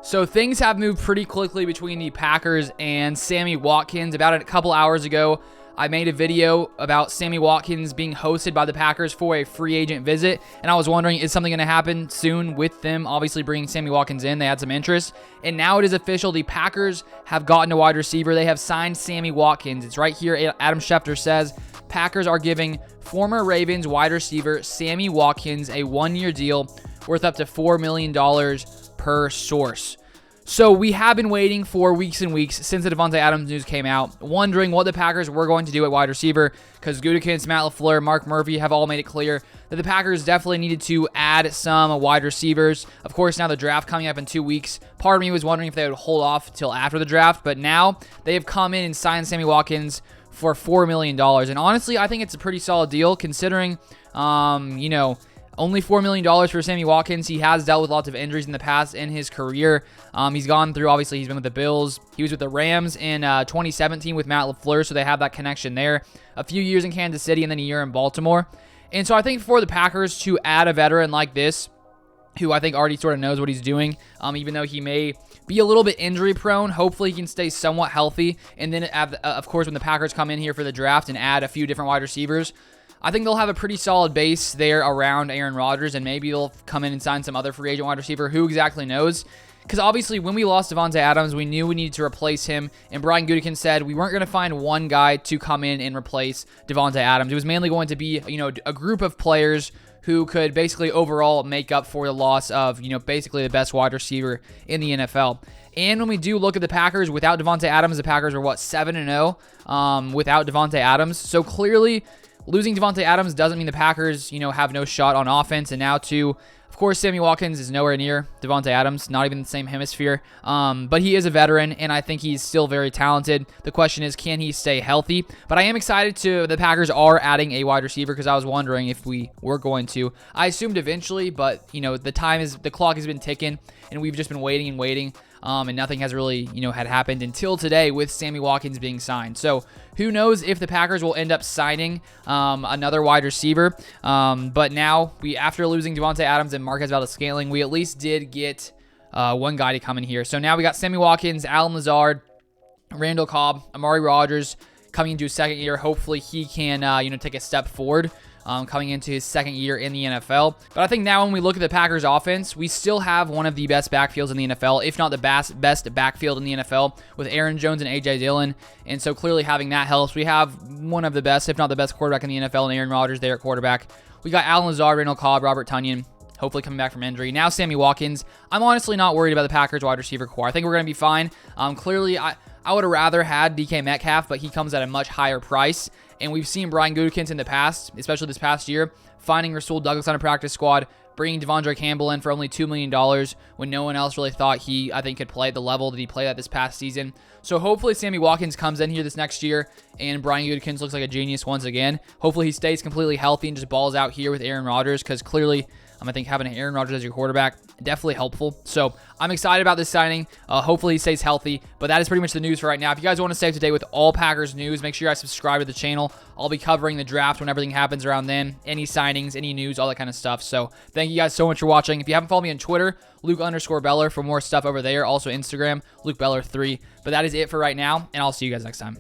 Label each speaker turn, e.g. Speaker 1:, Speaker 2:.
Speaker 1: So things have moved pretty quickly between the Packers and Sammy Watkins. About a couple hours ago, I made a video about Sammy Watkins being hosted by the Packers for a free agent visit, and I was wondering, is something going to happen soon with them obviously bringing Sammy Watkins in? They had some interest, and now it is official. The Packers have gotten a wide receiver. They have signed Sammy Watkins. It's right here. Adam Schefter says Packers are giving former Ravens wide receiver Sammy Watkins a one-year deal worth up to $4 million per source. So we have been waiting for weeks and weeks since the Davante Adams news came out, wondering what the Packers were going to do at wide receiver, because Gutekunst, Matt LaFleur, Mark Murphy have all made it clear that the Packers definitely needed to add some wide receivers. Of course, now the draft coming up in 2 weeks. Part of me was wondering if they would hold off till after the draft, but now they have come in and signed Sammy Watkins for $4 million. And honestly, I think it's a pretty solid deal considering, only $4 million for Sammy Watkins. He has dealt with lots of injuries in the past in his career. He's gone through, obviously, he's been with the Bills. He was with the Rams in 2017 with Matt LaFleur, so they have that connection there. A few years in Kansas City and then a year in Baltimore. And so I think for the Packers to add a veteran like this, who I think already sort of knows what he's doing, even though he may be a little bit injury prone, hopefully he can stay somewhat healthy. And then, of course, when the Packers come in here for the draft and add a few different wide receivers, I think they'll have a pretty solid base there around Aaron Rodgers, and maybe they'll come in and sign some other free agent wide receiver. Who exactly knows? Because obviously when we lost Davante Adams, we knew we needed to replace him, and Brian Gutekunst said we weren't going to find one guy to come in and replace Davante Adams. It was mainly going to be, a group of players who could basically overall make up for the loss of, basically the best wide receiver in the NFL. And when we do look at the Packers, without Davante Adams, the Packers are, 7-0 without Davante Adams. So clearly, losing Davante Adams doesn't mean the Packers, have no shot on offense. And now, too, of course, Sammy Watkins is nowhere near Davante Adams, not even the same hemisphere. But he is a veteran, and I think he's still very talented. The question is, can he stay healthy? But I am excited the Packers are adding a wide receiver, because I was wondering if we were going to. I assumed eventually, but, the clock has been ticking, and we've just been waiting and waiting. And nothing has really, had happened until today with Sammy Watkins being signed. So who knows if the Packers will end up signing another wide receiver. But now, after losing Davante Adams and Marquez Valdes-Scantling, we at least did get one guy to come in here. So now we got Sammy Watkins, Allen Lazard, Randall Cobb, Amari Rodgers coming into his second year. Hopefully he can, take a step forward. Coming into his second year in the NFL. But I think now when we look at the Packers offense, we still have one of the best backfields in the NFL, if not the best backfield in the NFL, with Aaron Jones and A.J. Dillon. And so clearly having that helps. We have one of the best, if not the best quarterback in the NFL, and Aaron Rodgers there at quarterback. We got Allen Lazard, Randall Cobb, Robert Tonyan, hopefully coming back from injury. Now Sammy Watkins. I'm honestly not worried about the Packers wide receiver core. I think we're going to be fine. Clearly, I would have rather had DK Metcalf, but he comes at a much higher price. And we've seen Brian Gutekunst in the past, especially this past year, finding Rasul Douglas on a practice squad, bringing Devondre Campbell in for only $2 million when no one else really thought he, could play at the level that he played at this past season. So hopefully Sammy Watkins comes in here this next year, and Brian Gutekunst looks like a genius once again. Hopefully he stays completely healthy and just balls out here with Aaron Rodgers, because clearly, I think having Aaron Rodgers as your quarterback, definitely helpful. So I'm excited about this signing. Hopefully he stays healthy. But that is pretty much the news for right now. If you guys want to stay up to date with all Packers news, make sure you guys subscribe to the channel. I'll be covering the draft when everything happens around then. Any signings, any news, all that kind of stuff. So thank you guys so much for watching. If you haven't followed me on Twitter, Luke_Beller for more stuff over there. Also Instagram, LukeBeller3. But that is it for right now, and I'll see you guys next time.